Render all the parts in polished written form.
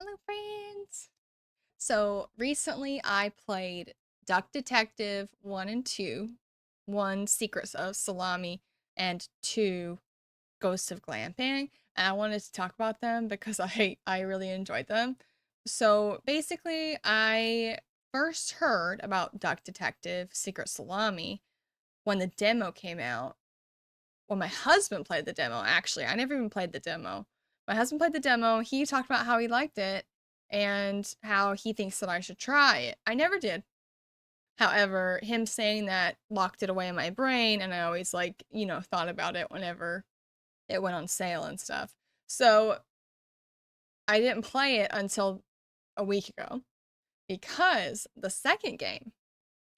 Hello, friends. So recently I played Duck Detective 1 and 2, 1 Secrets of Salami, and 2 Ghosts of Glamping. And I wanted to talk about them because I really enjoyed them. So basically, I first heard about Duck Detective Secret Salami when the demo came out. Well, my husband played the demo, actually. I never even played the demo. My husband played the demo. He talked about how he liked it and how he thinks that I should try it. I never did. However, him saying that locked it away in my brain, and I always, like, thought about it whenever it went on sale and stuff. So I didn't play it until a week ago because the second game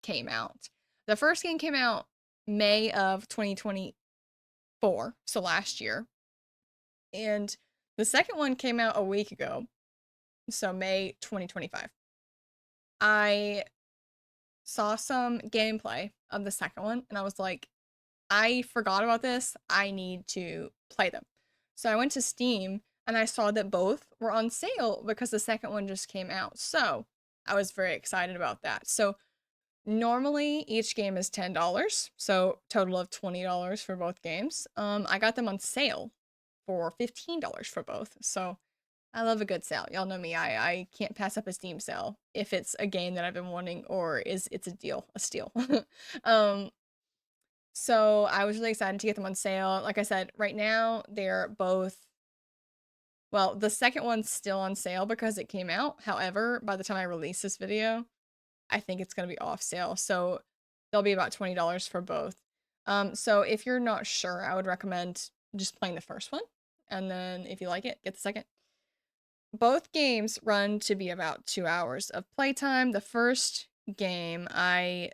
came out. The first game came out May of 2024, so last year. And the second one came out a week ago, so May 2025. I saw some gameplay of the second one and I was like, I forgot about this. I need to play them. So I went to Steam and I saw that both were on sale because the second one just came out. So I was very excited about that. So normally each game is $10, so total of $20 for both games. I got them on sale for $15 for both. So I love a good sale. Y'all know me. I can't pass up a Steam sale if it's a game that I've been wanting or it's a deal, a steal. um, so I was really excited to get them on sale. Like I said, right now they're both, well, the second one's still on sale because it came out. However, by the time I release this video, I think it's gonna be off sale. So they'll be about $20 for both. So if you're not sure, I would recommend just playing the first one. And then if you like it, get the second. Both games run to be about 2 hours of playtime. The first game I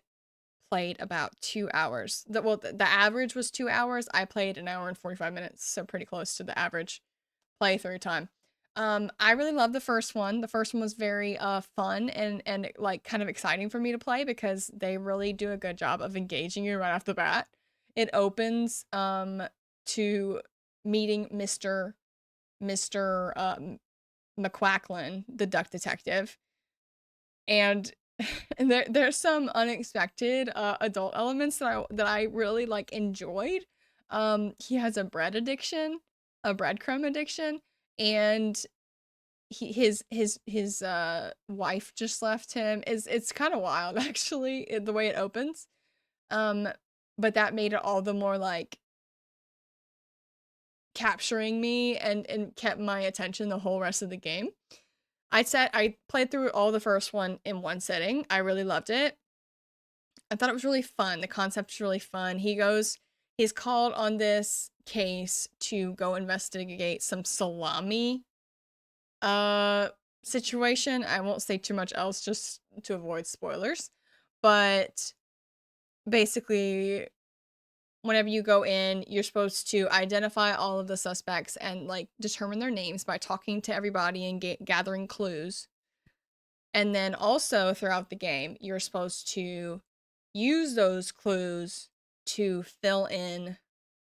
played about 2 hours. The average was 2 hours. I played an hour and 45 minutes, so pretty close to the average playthrough time. I really loved the first one. The first one was very fun and like kind of exciting for me to play because they really do a good job of engaging you right off the bat. It opens to meeting Mr. McQuacklin, the duck detective. And and there's some unexpected adult elements that I really like enjoyed. He has a bread addiction, a breadcrumb addiction, and his wife just left him. It's kind of wild actually, the way it opens. Um, but that made it all the more like capturing me and kept my attention the whole rest of the game. I played through all the first one in one sitting. I really loved it. I thought it was really fun. The concept's really fun. He's called on this case to go investigate some salami uh situation. I won't say too much else just to avoid spoilers. But basically whenever you go in, you're supposed to identify all of the suspects and like determine their names by talking to everybody and gathering clues. And then also throughout the game, you're supposed to use those clues to fill in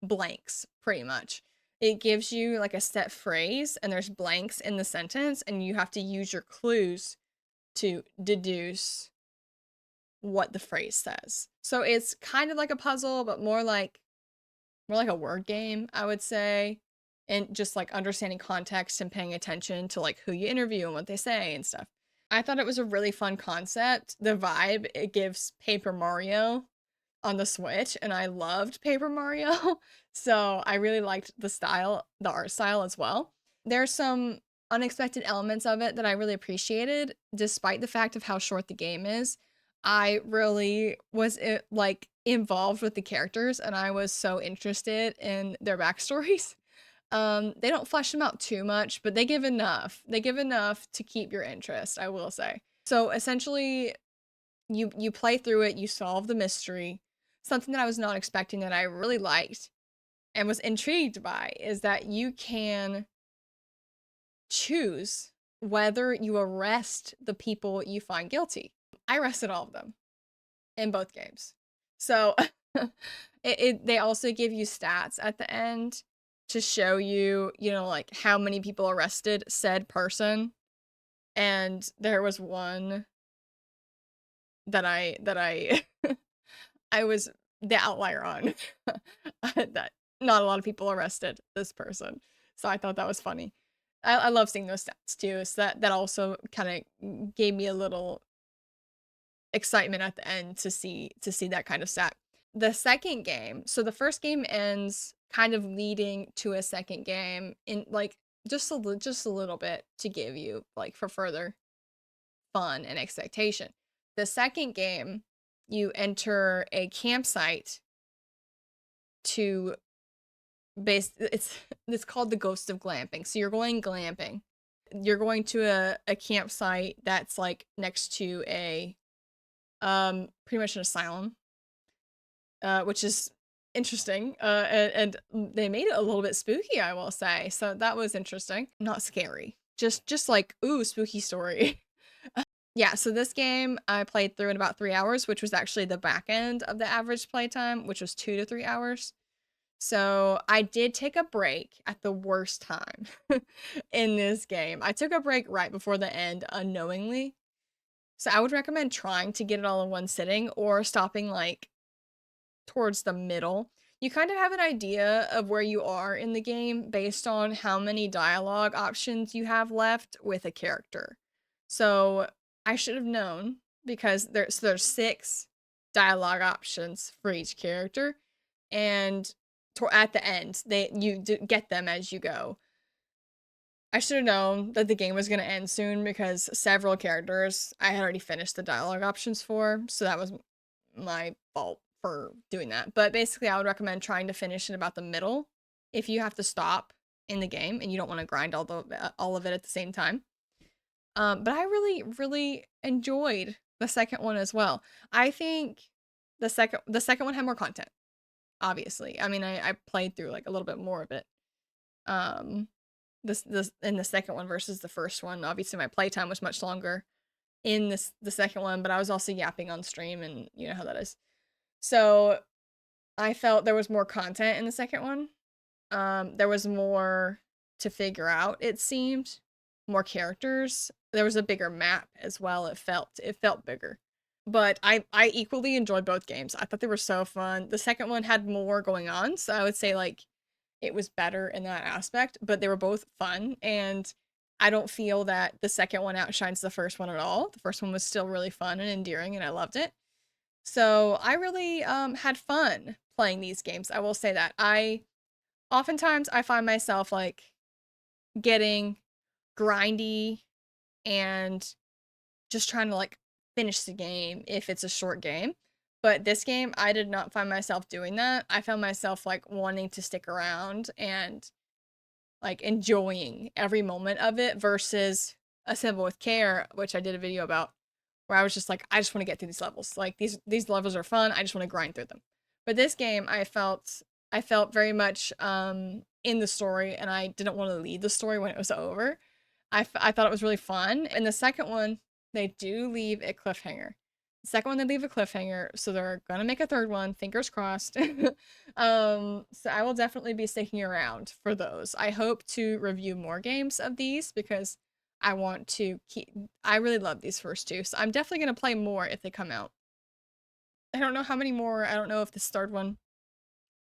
blanks, pretty much. It gives you like a set phrase, and there's blanks in the sentence, and you have to use your clues to deduce what the phrase says. So it's kind of like a puzzle, but more like a word game, I would say. And just like understanding context and paying attention to like who you interview and what they say and stuff. I thought it was a really fun concept. The vibe it gives Paper Mario on the Switch, and I loved Paper Mario. So I really liked the art style as well. There's some unexpected elements of it that I really appreciated, despite the fact of how short the game is. I really was like involved with the characters, and I was so interested in their backstories. They don't flesh them out too much, but they give enough. They give enough to keep your interest, I will say. So essentially, you play through it, you solve the mystery. Something that I was not expecting that I really liked and was intrigued by is that you can choose whether you arrest the people you find guilty. I arrested all of them in both games. So they also give you stats at the end to show you, like how many people arrested said person. And there was one that I I was the outlier on. That not a lot of people arrested this person. So I thought that was funny. I love seeing those stats too. So that also kind of gave me a little excitement at the end to see that kind of stat. The second game, so the first game ends kind of leading to a second game in like just a little bit to give you like for further fun and expectation. The second game, you enter a campsite to it's called the Ghost of Glamping. So you're going glamping. You're going to a campsite that's like next to a pretty much an asylum, which is interesting. And they made it a little bit spooky, I will say. So that was interesting. Not scary. Just like, ooh, spooky story. Yeah, so this game I played through in about 3 hours, which was actually the back end of the average playtime, which was 2 to 3 hours. So I did take a break at the worst time in this game. I took a break right before the end unknowingly. So I would recommend trying to get it all in one sitting or stopping like towards the middle. You kind of have an idea of where you are in the game based on how many dialogue options you have left with a character. So I should have known because there's 6 dialogue options for each character, and at the end you get them as you go. I should have known that the game was going to end soon because several characters I had already finished the dialogue options for, so that was my fault for doing that. But basically, I would recommend trying to finish in about the middle if you have to stop in the game and you don't want to grind all of it at the same time. But I really, really enjoyed the second one as well. I think the second one had more content. Obviously, I mean, I played through like a little bit more of it. Um, this in the second one versus the first one. Obviously, my playtime was much longer in the second one, but I was also yapping on stream, and you know how that is. So I felt there was more content in the second one. There was more to figure out, it seemed. More characters. There was a bigger map as well. It felt bigger. But I equally enjoyed both games. I thought they were so fun. The second one had more going on, so I would say like it was better in that aspect, but they were both fun, and I don't feel that the second one outshines the first one at all. The first one was still really fun and endearing and I loved it. So I really had fun playing these games. I will say that. I oftentimes I find myself like getting grindy and just trying to like finish the game if it's a short game. But this game, I did not find myself doing that. I found myself like wanting to stick around and like enjoying every moment of it versus Assemble with Care, which I did a video about, where I was just like, I just want to get through these levels. Like these levels are fun. I just want to grind through them. But this game, I felt very much in the story, and I didn't want to leave the story when it was over. I thought it was really fun. And the second one, they do leave a cliffhanger. The second one, they leave a cliffhanger, so they're gonna make a third one. Fingers crossed. So I will definitely be sticking around for those. I hope to review more games of these because I want to keep. I really love these first two, so I'm definitely gonna play more if they come out. I don't know how many more. I don't know if this third one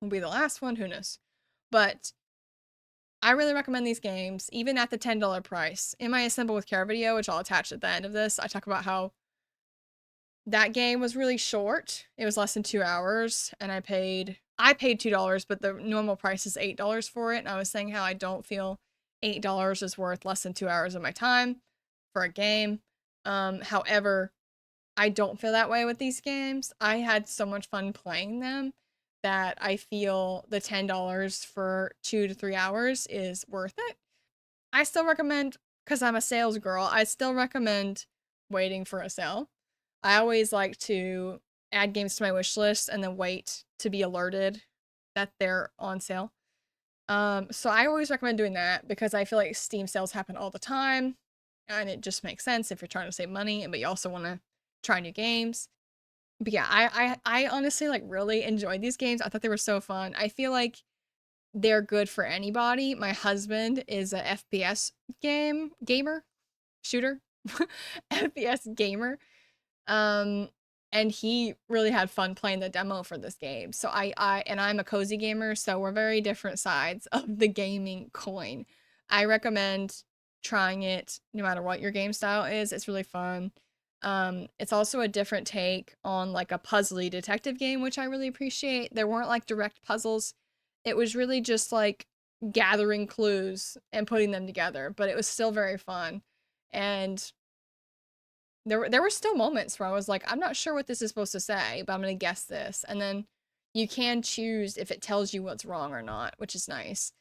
will be the last one. Who knows? But I really recommend these games, even at the $10 price. In my Assemble with Care video, which I'll attach at the end of this, I talk about how that game was really short. It was less than 2 hours, and I paid $2, but the normal price is $8 for it. And I was saying how I don't feel $8 is worth less than 2 hours of my time for a game. However, I don't feel that way with these games. I had so much fun playing them that I feel the $10 for 2 to 3 hours is worth it. I still recommend, because I'm a sales girl, I still recommend waiting for a sale. I always like to add games to my wish list and then wait to be alerted that they're on sale. So I always recommend doing that because I feel like Steam sales happen all the time, and it just makes sense if you're trying to save money, but you also want to try new games. But yeah, I honestly like really enjoyed these games. I thought they were so fun. I feel like they're good for anybody. My husband is a FPS gamer, shooter. FPS gamer. Um, and he really had fun playing the demo for this game. So I'm a cozy gamer, so we're very different sides of the gaming coin. I recommend trying it no matter what your game style is. It's really fun. It's also a different take on like a puzzly detective game, which I really appreciate. There weren't like direct puzzles. It was really just like gathering clues and putting them together, but it was still very fun. And there were still moments where I was like, I'm not sure what this is supposed to say, but I'm gonna guess this. And then you can choose if it tells you what's wrong or not, which is nice.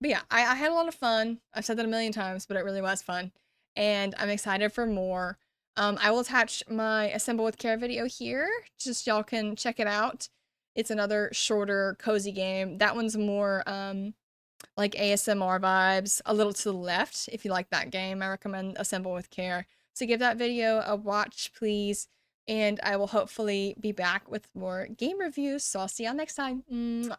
But yeah, I had a lot of fun. I've said that a million times, but it really was fun. And I'm excited for more. I will attach my Assemble with Care video here, just y'all can check it out. It's another shorter, cozy game. That one's more like ASMR vibes, a little to the left. If you like that game, I recommend Assemble with Care. So give that video a watch, please. And I will hopefully be back with more game reviews. So I'll see y'all next time. Mwah.